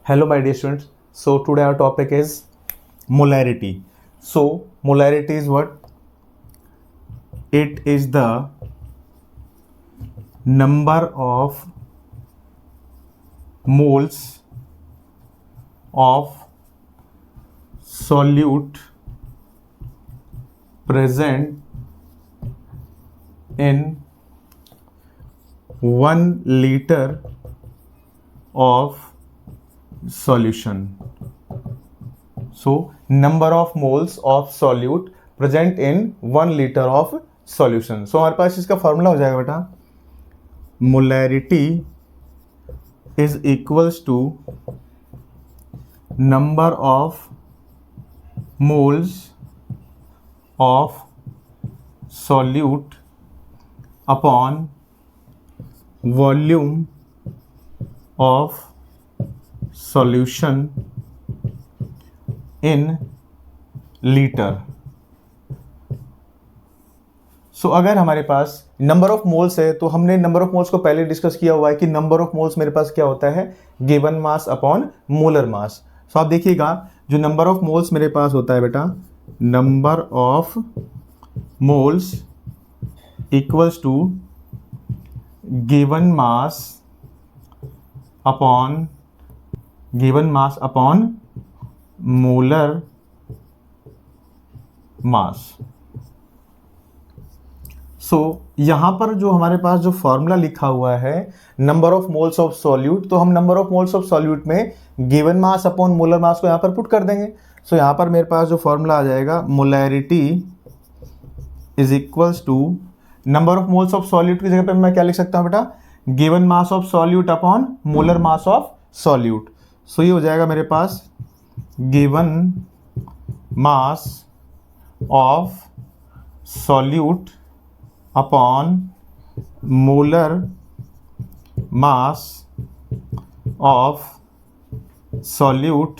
Hello my dear students. So today our topic is molarity. So molarity is what? It is the number of moles of solute present in 1 liter of solution. So number of moles of solute present in 1 liter of solution. So हमारे पास इसका formula हो जाएगा बेटा, molarity is equals to number of moles of solute upon volume of solution in litre. So अगर हमारे पास number of moles है तो हमने नंबर ऑफ मोल्स को पहले डिस्कस किया हुआ है कि नंबर ऑफ मोल्स मेरे पास क्या होता है, given mass upon molar mass. So आप देखिएगा जो नंबर ऑफ मोल्स मेरे पास होता है बेटा, number of moles equals to given mass upon molar mass. So यहां पर जो हमारे पास जो फॉर्मूला लिखा हुआ है number of moles of solute, तो हम number of moles of solute में given mass upon molar mass को यहां पर पुट कर देंगे. सो यहां पर मेरे पास जो फॉर्मूला आ जाएगा, molarity is equals to number of moles of solute की जगह पे मैं क्या लिख सकता हूं बेटा, given mass of solute upon molar mass of solute. So ये हो जाएगा मेरे पास given mass of solute upon molar mass of solute.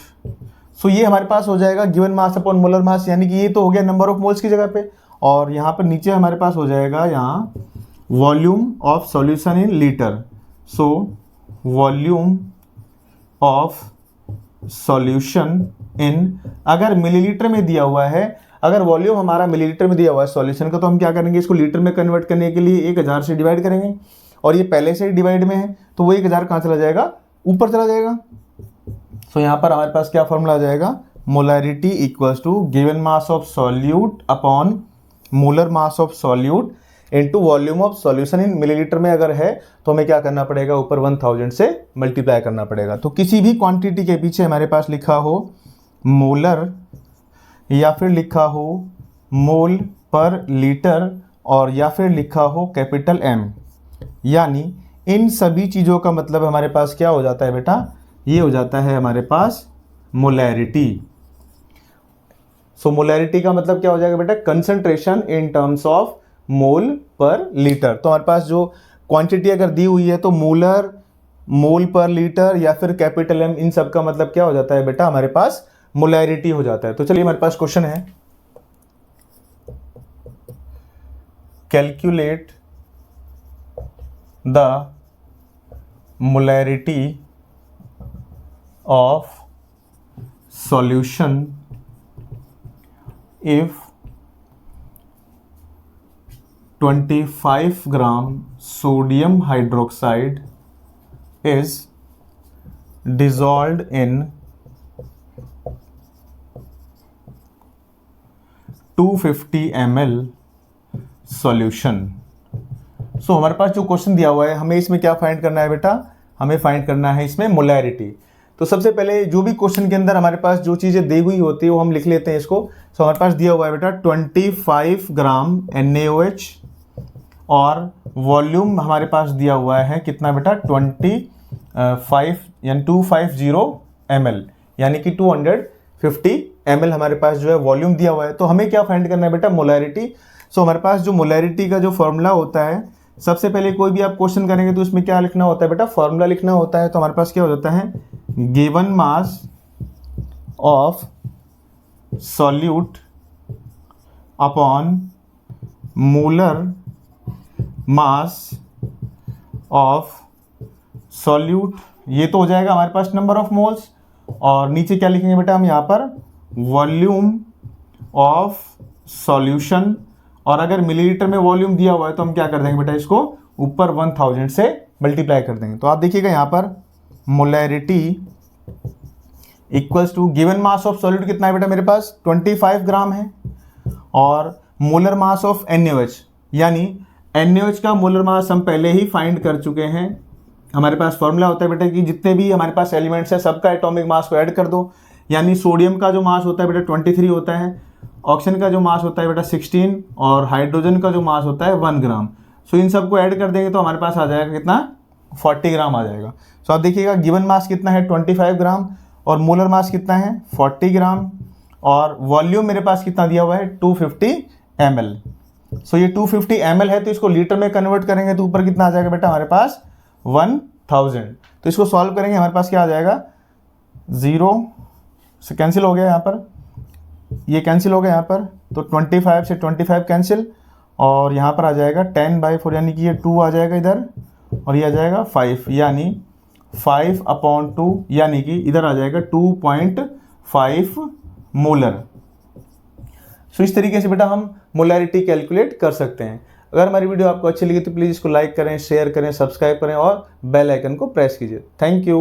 So ये हमारे पास हो जाएगा given mass upon molar mass, यानी कि ये तो हो गया नंबर ऑफ मोल्स की जगह पे, और यहाँ पर नीचे हमारे पास हो जाएगा यहाँ volume of solution in litre. So volume of solution इन, अगर मिलीलीटर में दिया हुआ है, अगर वॉल्यूम हमारा मिलीलीटर में दिया हुआ है सॉल्यूशन का, तो हम क्या करेंगे, इसको लीटर में कन्वर्ट करने के लिए 1000 से डिवाइड करेंगे, और ये पहले से ही डिवाइड में है तो वो 1000 कहाँ चला जाएगा, ऊपर चला जाएगा. सो यहाँ पर हमारे पास क्या फॉर्मूला आ जाएगा, molarity equals to given mass of solute upon molar mass of solute into volume of solution in millilitre में अगर है तो हमें क्या करना पड़ेगा, ऊपर 1000 से मल्टीप्लाई करना पड़ेगा. तो किसी भी क्वांटिटी के पीछे हमारे पास लिखा हो मोलर या फिर लिखा हो मोल पर लीटर और या फिर लिखा हो कैपिटल M, यानी इन सभी चीज़ों का मतलब हमारे पास क्या हो जाता है बेटा, ये हो जाता है हमारे पास मोलैरिटी. सो मोलैरिटी का मतलब क्या हो जाएगा बेटा, concentration in terms of mole पर लीटर. तो हमारे पास जो क्वांटिटी अगर दी हुई है तो मोलर, मोल पर लीटर या फिर कैपिटल M, इन सब का मतलब क्या हो जाता है बेटा, हमारे पास मोलैरिटी हो जाता है. तो चलिए हमारे पास क्वेश्चन है, calculate the molarity of solution if 25 gram sodium hydroxide is dissolved in 250 ml solution. So हमारे पास जो क्वेश्चन दिया हुआ है, हमें इसमें क्या फाइंड करना है बेटा, हमें फाइंड करना है इसमें मोलैरिटी. तो सबसे पहले जो भी क्वेश्चन के अंदर हमारे पास जो चीज़ें दी हुई होती है वो हम लिख लेते हैं इसको. सो हमारे पास दिया हुआ है बेटा 25 ग्राम NaOH और वॉल्यूम हमारे पास दिया हुआ है कितना बेटा, 250 ml, यानी कि 250 ml हमारे पास जो है वॉल्यूम दिया हुआ है. तो हमें क्या फाइंड करना है बेटा, मोलैरिटी. सो हमारे पास जो मोलैरिटी का जो फॉर्मूला होता है, सबसे पहले कोई भी आप क्वेश्चन करेंगे तो उसमें क्या लिखना होता है बेटा, फॉर्मूला लिखना होता है. तो हमारे पास क्या हो जाता है, given mass of solute upon molar mass of solute ये तो हो जाएगा हमारे पास नंबर ऑफ मोल्स, और नीचे क्या लिखेंगे बेटा हम यहाँ पर, वॉल्यूम ऑफ सॉल्यूशन, और अगर मिलीलीटर में वॉल्यूम दिया हुआ है तो हम क्या कर देंगे बेटा, इसको ऊपर 1000 से मल्टीप्लाई कर देंगे। तो आप देखिएगा यहाँ पर molarity equals to given mass of solute कितना है बेटा मेरे पास 25 ग्राम है, और मोलर मास ऑफ NaOH, यानी NaOH का मोलर मास हम पहले ही फाइंड कर चुके हैं। हमारे पास फॉर्मूला होता है बेटा कि जितने भी हमारे पास एलिमेंट्स है सबका एटॉमिक मास को ऐड कर दो, यानी सोडियम का जो मास होता है बेटा 23 होता है, ऑक्सीजन का जो मास होता है बेटा 16, और हाइड्रोजन का जो मास होता है 1 ग्राम। सो इन सबको ऐड कर देंगे तो हमारे पास आ जाएगा कितना, 40 ग्राम आ जाएगा। सो आप देखिएगा गिवन मास कितना है 25 ग्राम, और मोलर मास कितना है 40 ग्राम, और वॉल्यूम मेरे पास कितना दिया हुआ है 250 ml। सो ये 250 ml है, तो इसको लीटर में कन्वर्ट करेंगे तो ऊपर कितना आ जाएगा बेटा हमारे पास 1000। तो इसको सॉल्व करेंगे, हमारे पास क्या आ जाएगा, 0 से कैंसिल हो गया यहाँ पर, ये कैंसिल हो गया यहाँ पर, तो 25 से 25 कैंसिल, और यहाँ पर आ जाएगा 10/4, यानी कि ये 2 आ जाएगा इधर, और ये आ जाएगा 5, यानी 5/2, यानी कि इधर आ जाएगा 2.5 मोलर। सो इस तरीके से बेटा हम मोलैरिटी कैलकुलेट कर सकते हैं। अगर हमारी वीडियो आपको अच्छी लगी तो प्लीज़ इसको लाइक करें, शेयर करें, सब्सक्राइब करें और बेल आइकन को प्रेस कीजिए। Thank you.